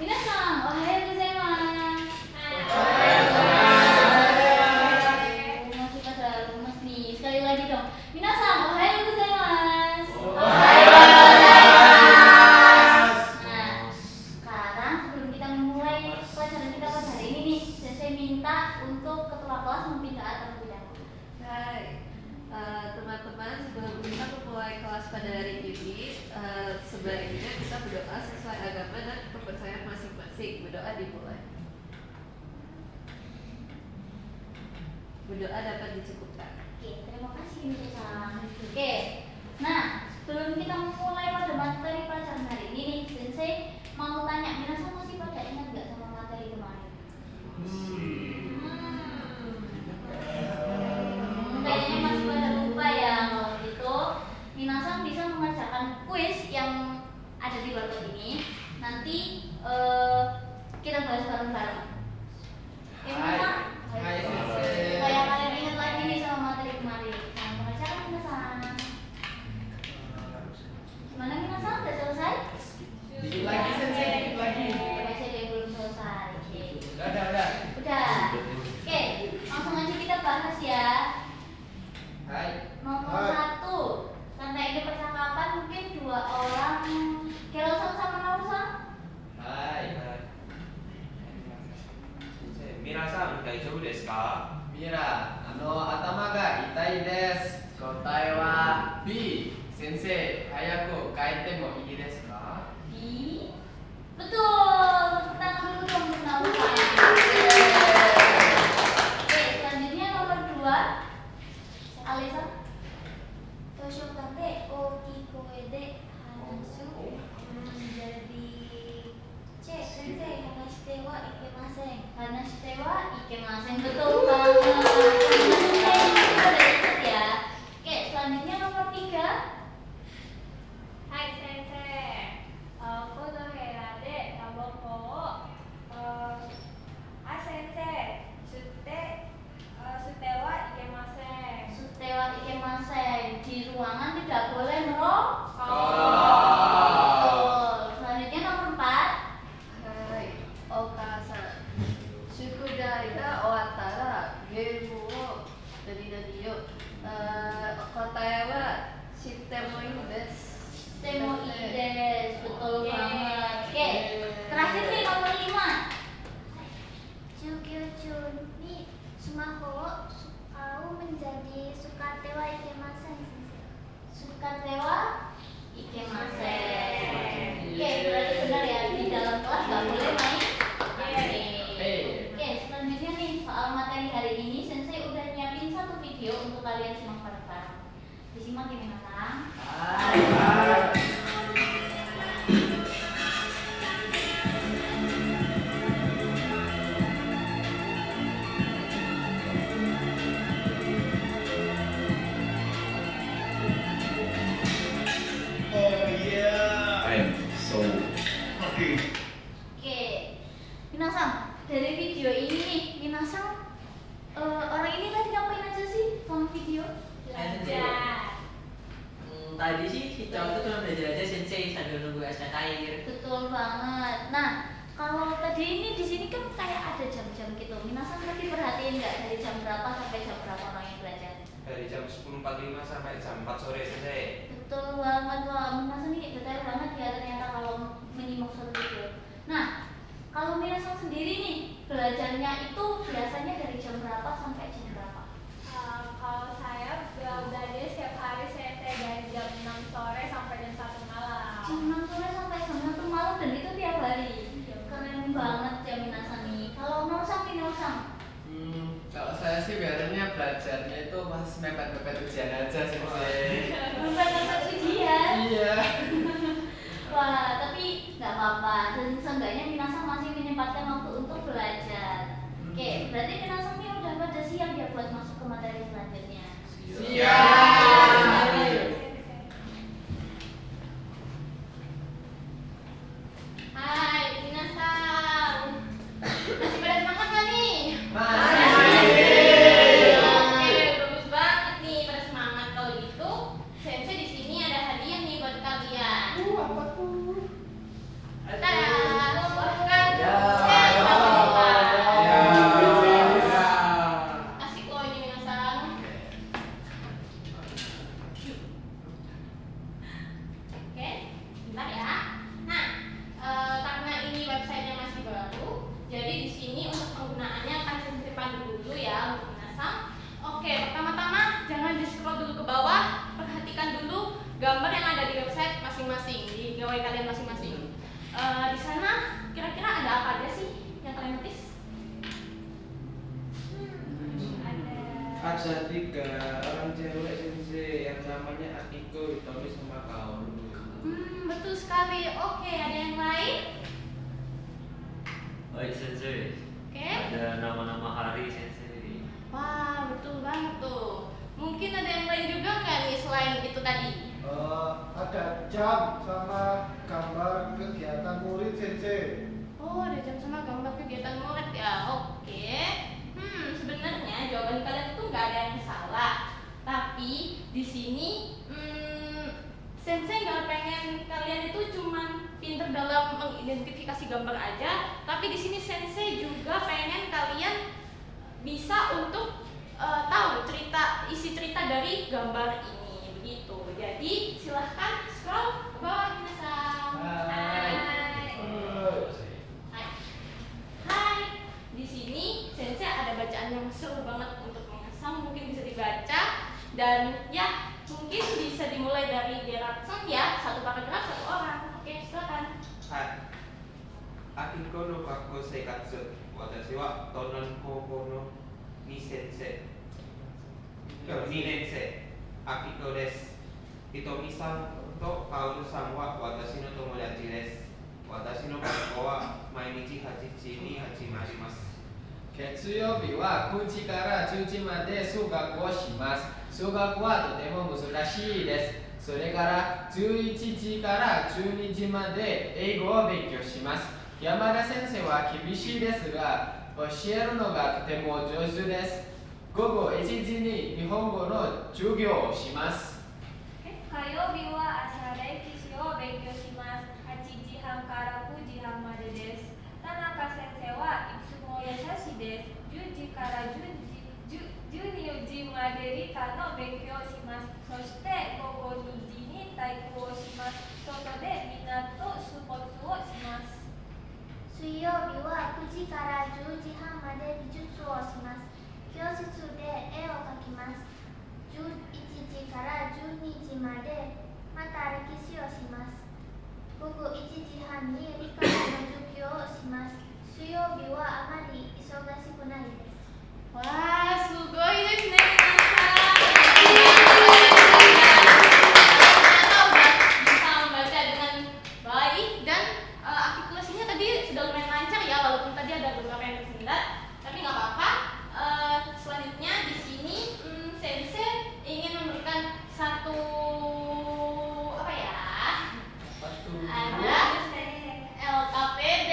Minasan, ohayou gozaimasu. Masih pada lemes nih. Sekali lagi dong. Minasan, ohayou gozaimasu. Nah, sekarang sebelum kita memulai pelajaran kita pada hari ini nih, saya minta untuk ketua kelas memimpin doa terlebih dahulu. Hai, teman-teman, sebelum kita memulai kelas pada hari ini, sebaiknya kita berdoa sesuai agama dan kepercayaan masing-masing. Berdoa dimulai. Berdoa dapat dicukupkan. Oke, terima kasih Minasan. Oke, nah sebelum kita memulai pada materi pelajaran hari ini nih, Sensei mau tanya, Minasan masih pada ingat nggak sama materi kemarin? Kayaknya masih pada lupa ya. Kalau gitu, Minasan bisa mengerjakan kuis yang ada di workbook ini. Nanti kita bahas bareng-bareng. Oke, Minasan? Hai, Sensei. Supaya kalian ingat lagi nih sama materi kemarin. Nah, mengerjakan Minasan. Gimana Minasan? Udah selesai? Dikit lagi, Sensei, dikit lagi. Masih ada yang belum selesai. Oke. Udah. Udah. Oke, langsung aja kita bahas ya. Hai. Nomor 1. Karena ini percakapan mungkin 2 orang. Kerosan sama Nausan? Hai. 皆さん大丈夫ですか？ミラ、頭が痛いです。答えは B。先生、早く帰ってもいいですか？ B. Betul. Tepuk tangan dulu dong untuk Nausan. Oke, selanjutnya nomor 2. Alisa. 図書館で大きい声で話すmenjadi C. 先生話してはいけません Hanashite wa ikemasen. Betul banget. Kita udah ikut ya. Oke, selanjutnya nomor 3. はい先生この部屋でタバコを先生吸ってはいけません Sutewa ikemasen. Di ruangan tidak boleh merokok. Betul. Selanjutnya nomor 4. Hai, Okasan. Shukudai ga owattara game wo nani yo. Kotae wa shittemo ii desu. Temo ides. Betul banget. Oke, terakhir nih nomor 5. 授業中にスマホを使う menjadi 使ってはいけません Sukatewa ikemasen. Oke, berarti benar ya, di dalam kelas nggak boleh main HP. Oke, selanjutnya nih soal materi hari ini, Sensei udah nyiapin satu video untuk kalian simak bareng-bareng. Disimak ya Minasan. Hai. Oh yeah. I am so happy. Oke, Minasan, dari video ini nih, Minasan orang ini tadi ngapain aja sih sama video? Tadi sih kita itu cuma belajar aja Sensei sambil nunggu es teh air. Betul banget. Nah, kalau tadi ini di sini kan kayak ada jam-jam gitu. Minasan tadi perhatiin nggak dari jam berapa sampai jam berapa orang yang belajar? Dari jam 10.45 sampai jam 4 sore selesai. Betul banget. Wah, Minasan ini detail banget ya ternyata kalau menyimak satu video. Nah, kalau Minasan sendiri nih belajarnya itu biasanya dari jam berapa sampai jam berapa? kalau saya belajar setiap hari saya dari jam 6 sore sampai jam 1 malam Jam 6 sore sampai jam 1 malam dan itu tiap hari. Keren banget ya Minasan nih. Kalau Nausam nih Nausam. Kalau saya sih biasanya belajarnya itu pas mepet-mepet ujian aja, Sensei. Dapat ujian. Iya. Wah, tapi nggak apa-apa. Dan seenggaknya Minasan masih menyempatkan waktu untuk belajar. Oke, berarti Minasan ini udah pada siap ya buat masuk ke materi selanjutnya. Siap. Hai minasan masih pada semangat nggak nih? Masih. Oke, bagus banget nih pada semangat. Kalau gitu Sensei di sini ada hadiah nih buat kalian. Apa tuh? Tada, bukan baru. Jadi di sini untuk penggunaannya akan saya pandu dulu ya untuk Minasang. Oke, pertama-tama jangan di scroll dulu ke bawah, perhatikan dulu gambar yang ada di website masing-masing, di gawai kalian masing-masing. Di sana kira-kira ada apa aja sih yang kalian notice? Ada 3 orang cewek sensei yang namanya Akiko, Hitomi sama Kaoru. Betul sekali. Oke, ada yang lain? Oh, sensei. Oke. Ada nama-nama hari sensei. Wah, betul banget tuh. Mungkin ada yang lain juga nggak nih selain itu tadi? Ada jam sama gambar kegiatan murid sensei. Oh, ada jam sama gambar kegiatan murid ya. Oke. Sebenarnya jawaban kalian tuh nggak ada yang salah. Tapi di sini Sensei nggak pengen kalian itu cuman pinter dalam mengidentifikasi gambar aja, tapi di sini Sensei juga pengen kalian bisa untuk tahu isi cerita dari gambar ini, begitu. Jadi silahkan scroll ke bawah Minasang. Hai. Hai. Di sini Sensei ada bacaan yang seru banget untuk Minasang, mungkin bisa dibaca dan ya mungkin bisa dimulai dari Gerardson ya, 1 paragraf 1 orang. Oke, silakan. Hai. Akiko no Kakko Seikatsu. Watashi wa Tonan Koukou no 2年生。Akiko desu. Hitomi-san to Kaoru-san wa watashi no tomodachi desu. Watashi no学校は毎日8時に始まります。月曜日は9時から10時まで数学をします。数学はとても難しいです。それから11時から12時まで英語を勉強します。山田先生は厳しいですが、教えるのがとても上手です。午後1時に日本語の授業をします。火曜日は朝歴史を勉強します。8時半から9時半までです。田中先生はいつも優しいです。10時から12時まで理科の勉強をします。そして午後2時に体育をします。外でみんなとスポーツをします。水曜日は9時から10時半まで美術をします。教室で絵を描きます。11時から12時までまた歴史をします。午後1時半に理科の授業をします。水曜日はあまり忙しくないです。Wah, sugoi desu ne, Minasang. Ternyata udah bisa membaca dengan baik dan artikulasinya tadi sudah lumayan lancar ya, walaupun tadi ada beberapa yang tersendat, tapi nggak apa-apa. Selanjutnya di sini Sensei ingin memberikan satu apa ya? Ada LKPD.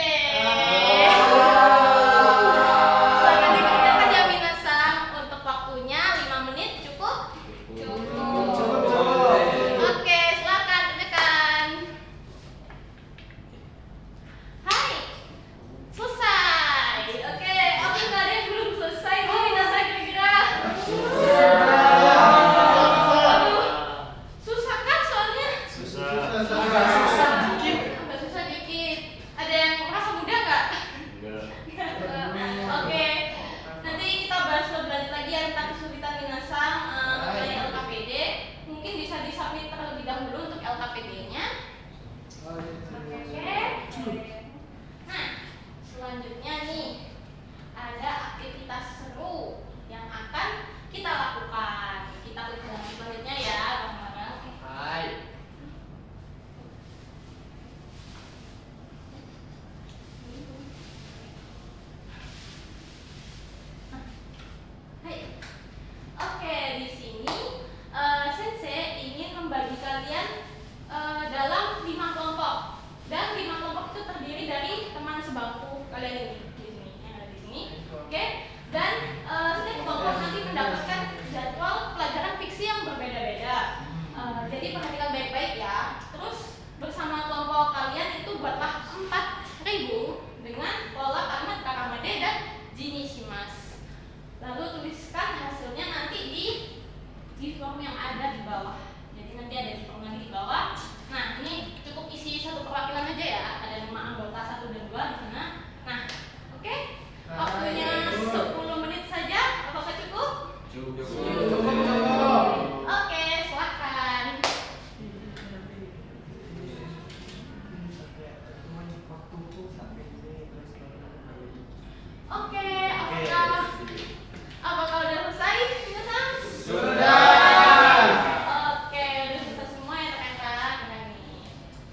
Oke, apakah udah selesai? Minasan? Sudah. Oke, udah selesai semua ya rekan-rekan. Nah, nih.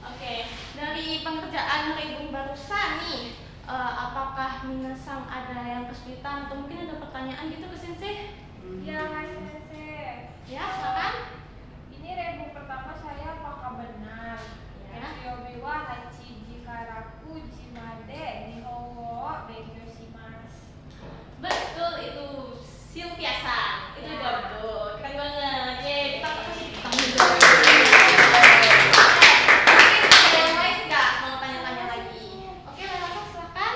Oke, dari pengerjaan Rebung barusan nih, apakah Minasan ada yang kesulitan atau mungkin ada pertanyaan gitu ke Sensei? Ya, Hai Sensei. Ya, silakan. Ini rebung pertama saya apakah benar? Ya. Etsuyobi wa hachiji karaku jimade nihongo benkyoshimasu. Betul itu Silvia-san. Itu udah betul. Keren banget. Yeay, kita kasih tangan dulu. Mungkin ada yang lain nggak mau tanya-tanya lagi? Oke, Lela, silakan.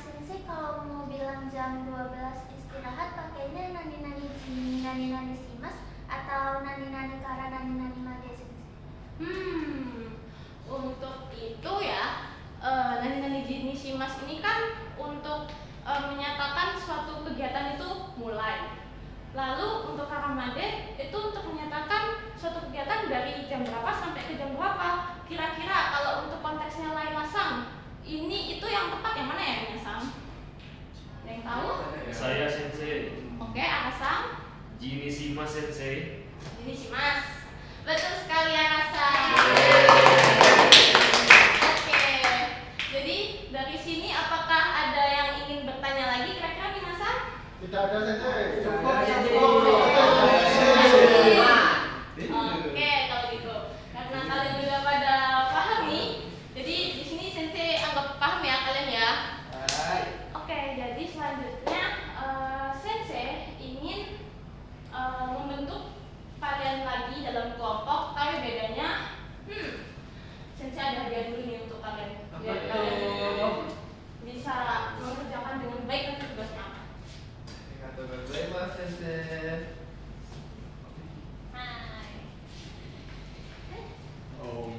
Sensei kalau mau bilang jam 12 istirahat pakainya nani-nani jimi, nani-nani shimas atau nani-nani kara, nani-nani made sensei? Untuk itu ya, nani-nani shimas ini kan untuk menyatakan suatu kegiatan itu mulai. Lalu untuk karamade itu untuk menyatakan suatu kegiatan dari jam berapa sampai ke jam berapa. Kira-kira kalau untuk konteksnya Laila-san, ini itu yang tepat yang mana ya, Minasan? Ada yang tahu? Saya Sensei. Oke, Ara-san. Jinishimasu Sensei. Shimas. Betul sekali, Ara-san. Oke. Jadi dari sini apakah ada yang ingin bertanya lagi kira-kira Minasan? Tidak ada Sensei. Cukup. Oke, kalau gitu. Karena kalian juga pada paham nih. Jadi di sini Sensei anggap paham ya kalian ya. Hai. Oke, jadi selanjutnya Sensei ingin membentuk kalian lagi dalam kelompok, tapi bedanya Sensei ada hadiah dulu nih untuk kalian. Biar kalian bisa mengerjakan dengan baik nanti tugasnya apa. Arigatou gozaimasu, Sensei. Hai. Oh.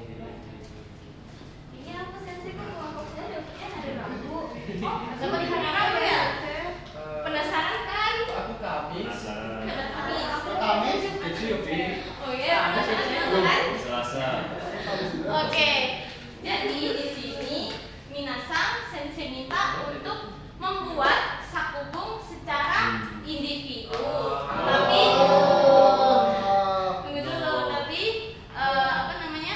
Ini apa sensei kok kelompok saya dapetnya ada rambu? Dapat di hari apa ya? Penasaran kan? Aku Kamis. Penasaran. Dapat Kamis. Kamis. Etsuyobi. Oh iya, penasaran kan? Selasa. Oke, jadi di sini Minasan Sensei minta untuk membuat sakubung secara individu. Tapi tunggu dulu, tapi apa namanya?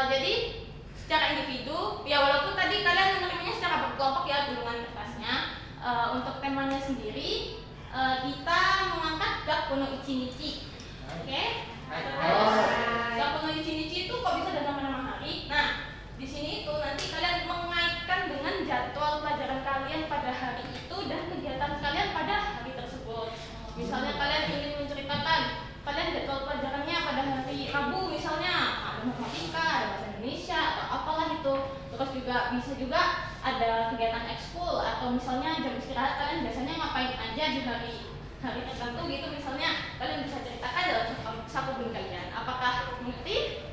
Jadi secara individu, ya walaupun tadi kalian menerimanya secara berkelompok ya gulungan kertasnya. Untuk temanya sendiri kita mengangkat Gaku no Ichinichi. Oke? Gaku no Ichinichi itu kok bisa ada nama-nama hari? Nah, di sini itu nanti kalian mengaitkan dengan jadwal pelajaran kalian pada hari itu dan kegiatan kalian pada hari tersebut. Misalnya kalian ingin menceritakan kalian jadwal pelajarannya pada hari Rabu misalnya ada matematika, ada bahasa Indonesia atau apalah itu. Terus juga bisa juga ada kegiatan ekskul atau misalnya jam istirahat kalian biasanya ngapain aja di hari tertentu gitu, misalnya kalian bisa ceritakan dalam sakubung kalian. Apakah mengerti?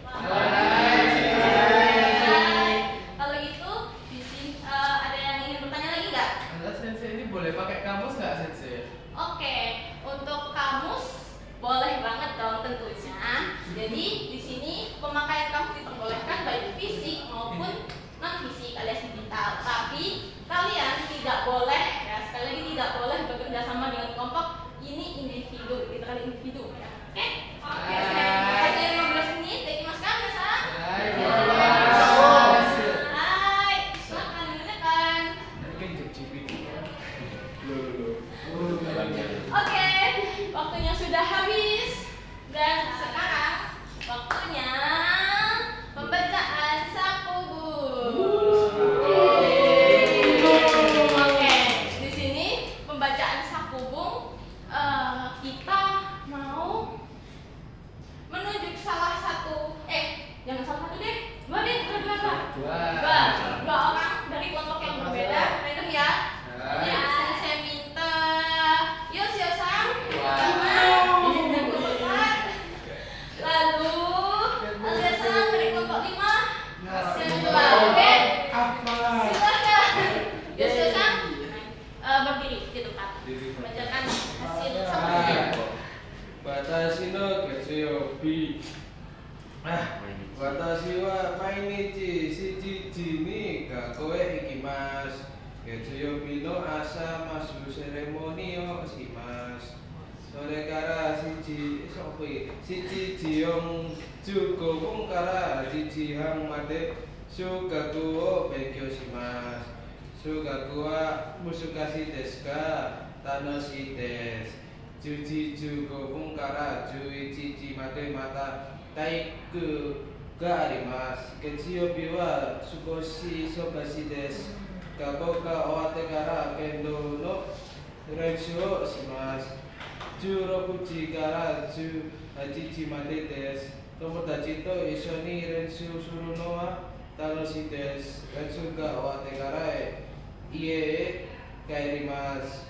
Kalau gitu di sini ada yang ingin bertanya lagi nggak? Ada Sensei, ini boleh pakai kamus nggak Sensei? Oke, untuk kamus boleh banget dong tentunya. Jadi di sini pemakaian kamus diperbolehkan baik fisik maupun non fisik alias digital. Tapi kalian tidak boleh ya, sekali lagi tidak boleh bekerja sama dengan kelompok. Ini individu, literal individu ya. Oke? Oke. Ada 15 menit dari Mas Kami, Sa. Hai. Hai, silakan dengarkan. Mungkin jep-jepin. Oke, waktunya sudah habis dan sekarang waktunya pembacaan sakubung. Oke, di sini pembacaan sakubung kita mau menunjuk salah satu jangan salah satu deh, dua orang dari kelompok yang berbeda, random ya. Ya, saya minta Yosio-san, lalu Alia-san dari kelompok 5, Oke, silakan Yosio-san berdiri di tempat, bacakan hasil sakubung. Watashi no Getsuyobi. Watashi wa mainichi shichiji ni gakoe ikimasu. Getsuyo Bino asa masu seremoni o shimasu. Sore kara shichi jiyong jugo pun kara shichi hang mate shugaku o benkyo shimasu. Shugaku wa musukashi desu ka tanoshii desu. Juji jugo pun kara juichi mate mata taiku ga arimasu. Getsuyo biwa sukoshi sokashi desu. Kako ka owate kara kendo no renshu o shimasu. Jurokuchi kara ju hachichi mate desu. Tomodachi to ishoni renshu suru no wa tanoshii desu. Renshu ga owate kara ie kaerimasu.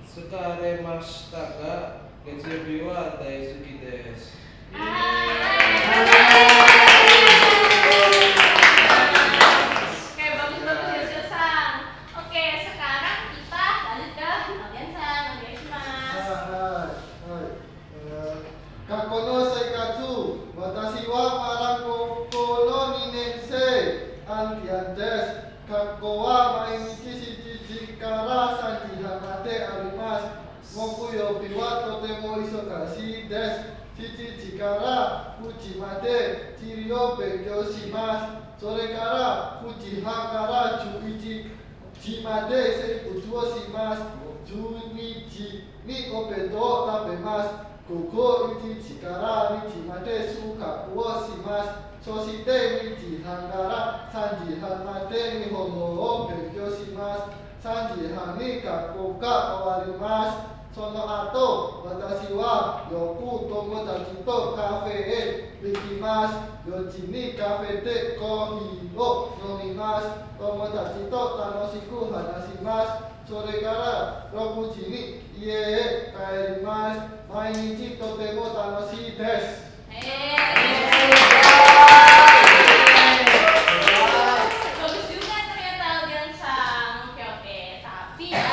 Sukaremashita ga getsuyo wa daisuki desu. Oke, bagus-bagus ya Sil-san. Oke, sekarang kita lanjut ke Nogen-san. Nogen-shimasu. Kakono seikatsu, watashi wa maranko no ninensei, antian desu. Kakko wa mainichi shichi kara 3時半まであります。木曜日はとても忙しいです。7時から9時まで地理を勉強します。それから9時半から11時まで生活をします。12時にお弁当を食べます。午後1時から2時まで収穫をします。そして2時半から3時半まで日本語を勉強します。3時半に学校が終わります。その後、私はよく友達とカフェへ行きます。4時にカフェでコーヒーを飲みます。友達と楽しく話します。それから6時に家へ帰ります。毎日とても楽しいです。Bagus juga ternyata Nogen-san. Oke, tapi ya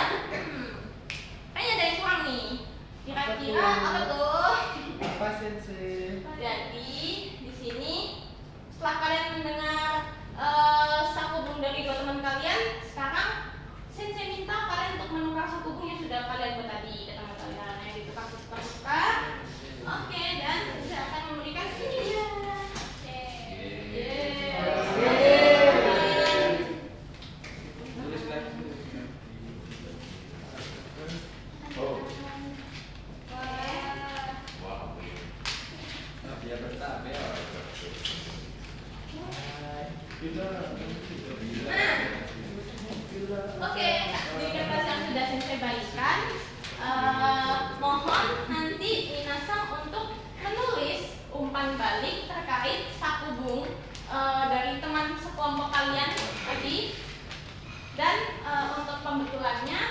kayaknya ada yang kurang nih. Kira-kira apa tuh? Apa sensei? Jadi di sini setelah kalian mendengar sakubung dari dua teman kalian, sekarang sensei minta kalian untuk menukar sakubung yang sudah kalian buat tadi ke teman kalian. Yang ditukar. Oke, dan saya akan memberikan ini dia. Oke, di kertas yang sudah sensei bagikan, mohon nanti minasang untuk menulis umpan balik terkait sakubung dari teman sekelompok kalian tadi. Dan untuk pembetulannya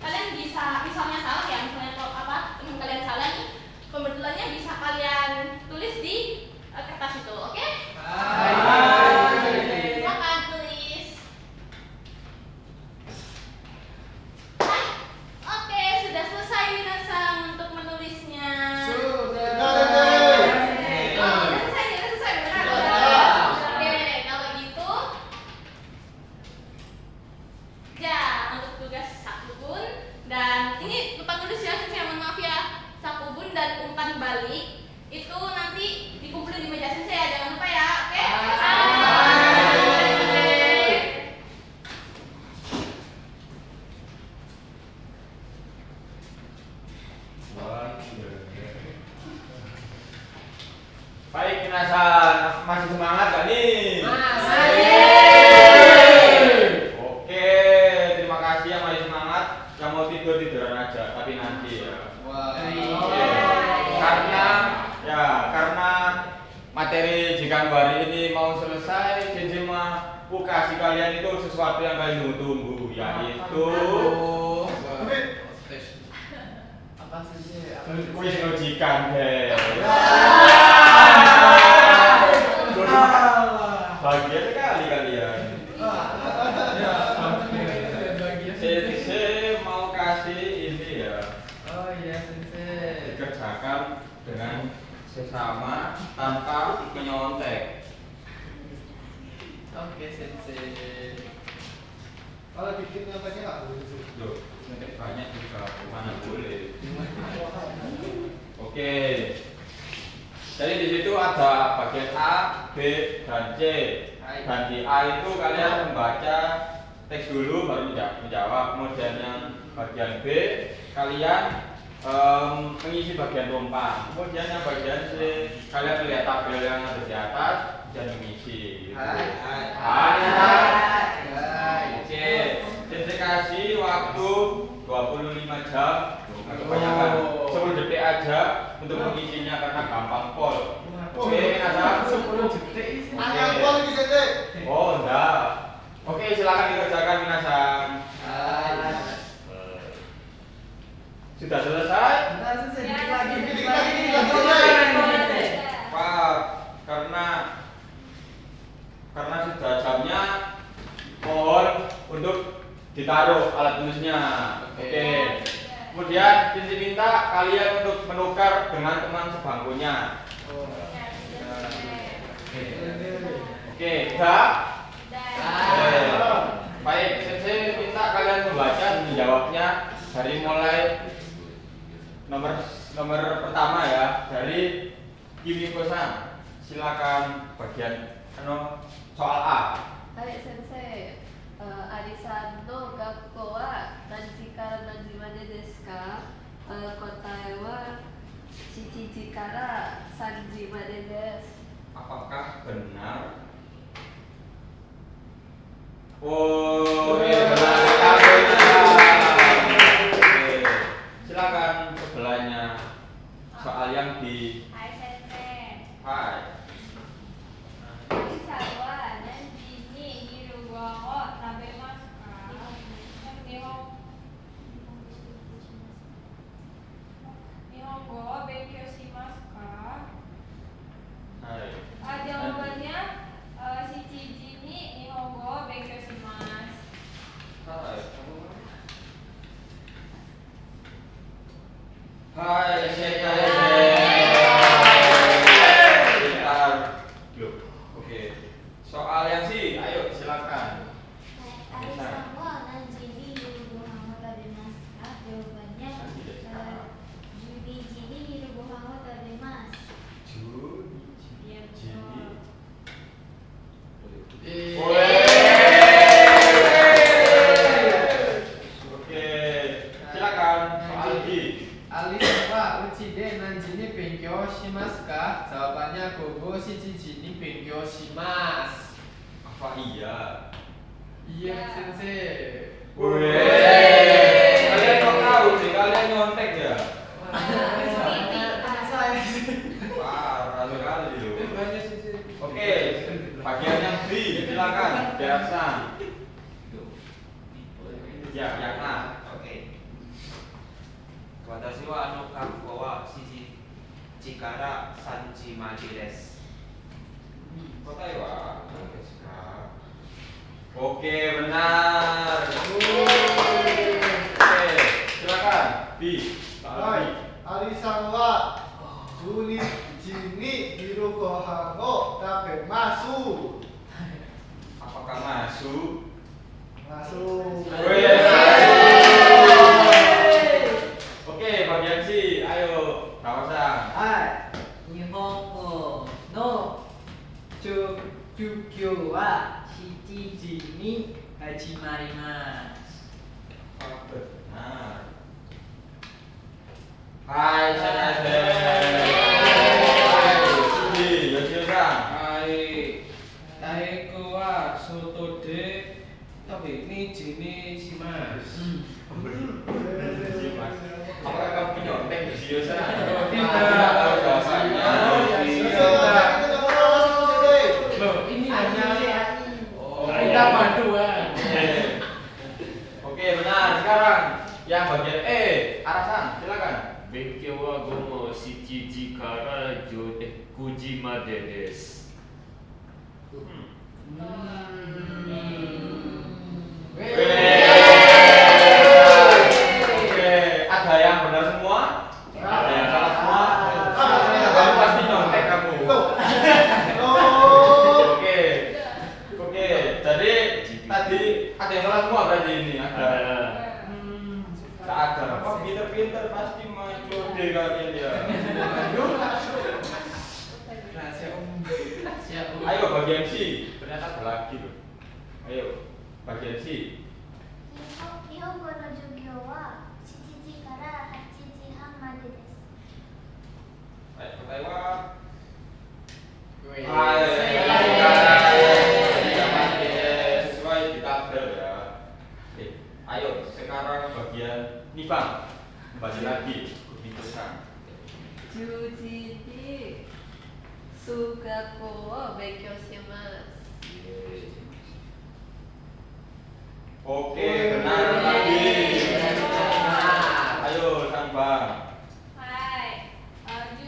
kalian bisa, misalnya salah ya, misalnya kalau teman kalian salah nih, pembetulannya bisa kalian tulis di kertas itu, oke? Silakan tulis. Oke, sudah selesai minasang untuk menulisnya. Sudah. Udah selesai, benar. Oke, kalau gitu, ya untuk tugas sakubun dan ini lupa nulis ya, saya mohon maaf ya. Sakubun dan umpan balik itu nanti dikumpulin di meja sensei ya, jangan lupa ya, oke? Baik, minasan, masih semangat gak nih? Oke, terima kasih yang masih semangat. Yang mau tiduran aja, tapi nanti ya. Karena materi jika hari ini mau selesai, jadi mah kasih kalian itu sesuatu yang kalian tunggu, yaitu Apa sensei? kuis lojikan deh. Bahagia sekali kalian. Sensei mau kasih ini ya. Oh iya sensei. Dikerjakan dengan sesama tanpa menyontek. Oke sensei. Kalau bikin yang banyak nggak boleh sih. Loh, nanti banyak juga mana boleh. Oke. Jadi di situ ada bagian A, B, dan C. Dan di A itu kalian membaca teks dulu baru menjawab. Kemudian yang bagian B kalian mengisi bagian rumpang. Kemudian yang bagian C kalian melihat tabel yang ada di atas dan mengisi. Oke. Jadi kasih waktu 25 jam. Kebanyakan 10 detik aja untuk mengisinya karena gampang pol. Oke, Nasa. 10 detik. Angkat pol bisa deh. Oh, enggak. Oke, silakan dikerjakan Minasan. Sudah selesai? Sudah selesai. Dikit lagi. Pak, karena sudah jamnya, mohon untuk ditaruh alat tulisnya. Oke. Kemudian Cici minta kalian untuk menukar dengan teman sebangkunya. Oke, udah? Baik, Sensei minta kalian membaca dan menjawabnya dari mulai nomor pertama ya, dari Kimiko-san. Silakan bagian soal A. Hai Sensei, Arisan no gakko wa nanji kara nanji made desu ka? Kotae wa shichiji kara sanji made desu. Apakah benar? Oh, benar sekali. Oke, silakan sebelahnya soal yang di. Hai Sensei. Hai. Arisawa nanji ni hirugo wo tabemasu ka? Nihongo wo benkyou shimasu ka? Hai. Jawabannya shichiji ni nihongo wo benkyou shimasu. Hai. Hai, Sebentar. Loh, oke. Soal yang sih, ayo silakan. Arisan wa nanji ni hirugo hango tabemasu ka? Jawabannya juniji ni hirugo hango tabemasu. Iya, Oke, silakan soal B. Alisan wa uchi de nanji ni benkyou shimasu ka? Jawabannya gogo shichiji ni benkyou shimasu. Apa iya? Iya, Sensei. Kalian kok tahu sih? Kalian nyontek ya? Parah sekali loh. Oke, bagian yang B, silakan. Biasa. Ya, Yakna. Oke. Watashi wa gakko wa shichiji kara sanji made desu. Kotae wa desu ka? Oke, benar. Oke, silakan. B. Hai, Arisan wa juniji ni hirugo hango tabemasu. Apakah masuk? Masuk. Oke, bagian C. Ayo, Kawasan. Hai, Nihongo no Kyukyo wa shichiji ni hajimarimasu. Benar. Hai, Senade. Hai, Yoshio-san. Hai. Taeko wa soto de tapi ini jini shimasu. Apakah kamu penyontek, Yoshio-san? Tidak. Tahu jawabannya. Loh, ini hanya Kita paduan. Oke, benar. Sekarang yang bagian E, Arasan, silakan. Benkyou wa gomo shichiji kara kuji made desu. Oke, ada yang benar semua? Ada yang salah semua? Kamu pasti nyontek kamu. Oke, oke. Jadi tadi ada yang salah semua berarti ini ada. Tak ada. Kok pinter-pinter pasti maju deh kalian ya. Ayo bagian C. Ternyata ada lagi loh. Ayo bagian C. 日本語の授業は7時から8時半までです。 Baik, pertama. Sesuai di tabel ya. Ayo sekarang bagian Nipang. Baca lagi. Kubitusan. Juji ni sugako wo benkyou shimasu. Oke, benar lagi. Ayo Sang Bang. はい。12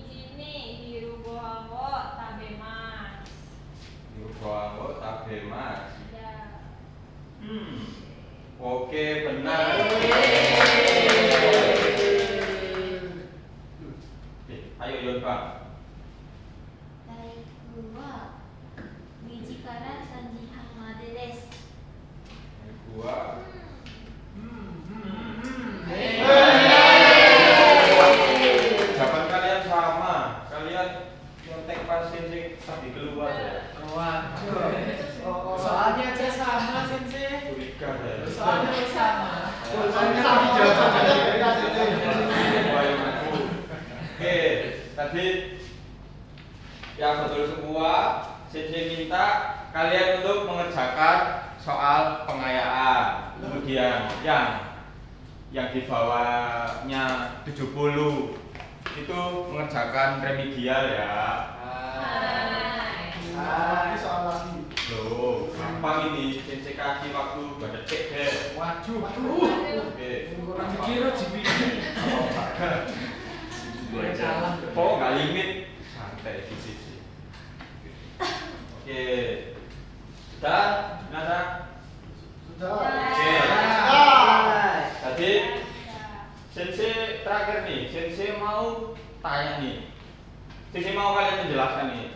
時に昼ご飯を食べます。 Yugo tabemas. Ya. Oke, benar. Ayo Yon Bang. 大工は2時から3時半までです。 Gua. Jawaban kalian sama. Kalian nyontek pasien sing tadi keluar ya. Waduh. Soalnya aja sama Sensei. Curiga ya. Soalnya sama. Soalnya tadi jawabannya beda Sensei. Oke, tadi yang betul semua. Sensei minta kalian untuk mengerjakan soal pengayaan. Kemudian yang di bawahnya 70 itu mengerjakan remedial ya. Ini soal lagi. Loh, gampang ini. Sensei kasih waktu 2 detik deh. Waduh. Oke. Dikira dibikin. Kok nggak limit? Santai di sisi. Oke. Sudah, Nada. Sudah. Oke. Tadi Sensei terakhir nih. Sensei mau tanya nih. Sensei mau kalian menjelaskan nih.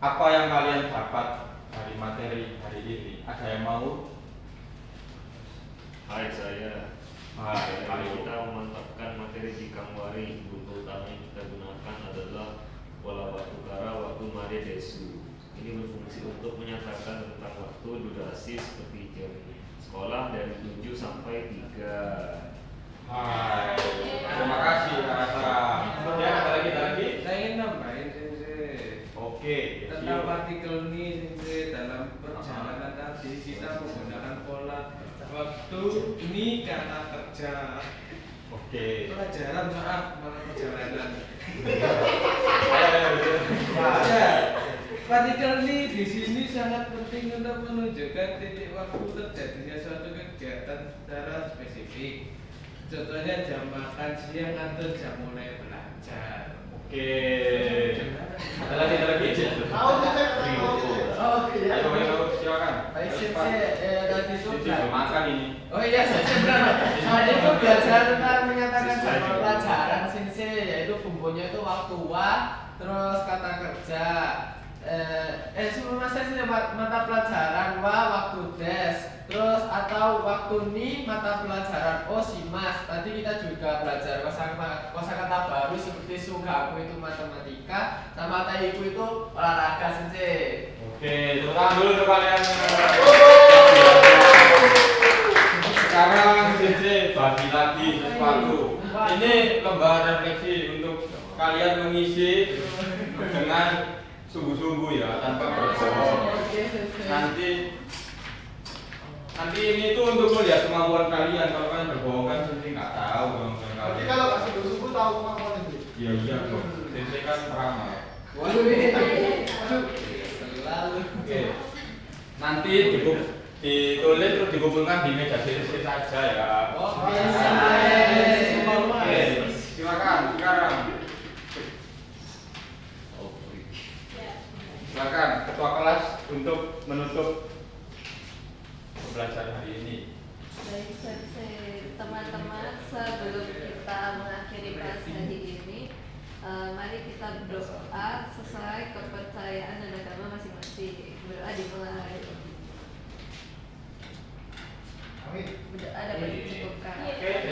Apa yang kalian dapat dari materi hari ini? Ada yang mau? Hai, saya. Hari kita memantapkan materi di Kamwari. Buku utama yang kita gunakan adalah pola waktu kara, waktu made desu. Ini berfungsi untuk menyatakan tentang waktu durasi seperti jam sekolah dari 7 sampai 3. Hai. Terima kasih Rasa. Kemudian ada lagi? Saya ingin nambahin Sensei. Oke. Tentang partikel ini Sensei, dalam perjalanan tadi kita menggunakan pola waktu ini kata kerja. Oke. Pelajaran maaf malah perjalanan. Ya. Partikel ini di sini sangat penting untuk menunjukkan titik waktu terjadinya suatu kegiatan secara spesifik. Contohnya jam makan siang atau jam mulai belajar. Oke. Ada lagi? Tahu Sensei, tahu Sensei. Oh iya. Ayo silakan. Baik Sensei, tadi itu Sensei belum makan ini. Oh iya Sensei benar. Tadi itu belajar tentang menyatakan jadwal pelajaran Sensei, yaitu bumbunya itu waktu wa, terus kata kerja. Sebelum saya mata pelajaran wa waktu des, terus atau waktu ni mata pelajaran oshimas. Tadi kita juga belajar kosakata baru seperti sugaku itu matematika, sama taiku itu olahraga Sensei. Oke, tepuk tangan dulu untuk kalian. Sekarang Sensei bagi lagi sesuatu. Ini lembar refleksi untuk kalian mengisi dengan sungguh-sungguh ya, tanpa berbohong. Nanti ini tuh untuk melihat kemampuan kalian. Kalau kalian berbohong kan Sensei nggak tahu kemampuan Jadi kalian. kalau kasih sungguh tahu kemampuan ini. Iya dong. Sensei kan peramal. Selalu. Oke. Nanti ditulis terus dikumpulkan di meja Sensei saja ya. Oke. Oke. Silakan sekarang. Silakan ketua kelas untuk menutup pembelajaran hari ini. Baik Sensei, teman-teman, sebelum kita mengakhiri kelas hari ini, mari kita berdoa sesuai kepercayaan dan agama masing-masing. Berdoa dimulai. Amin. Udah ada yang dicukupkan. Iya. Oke.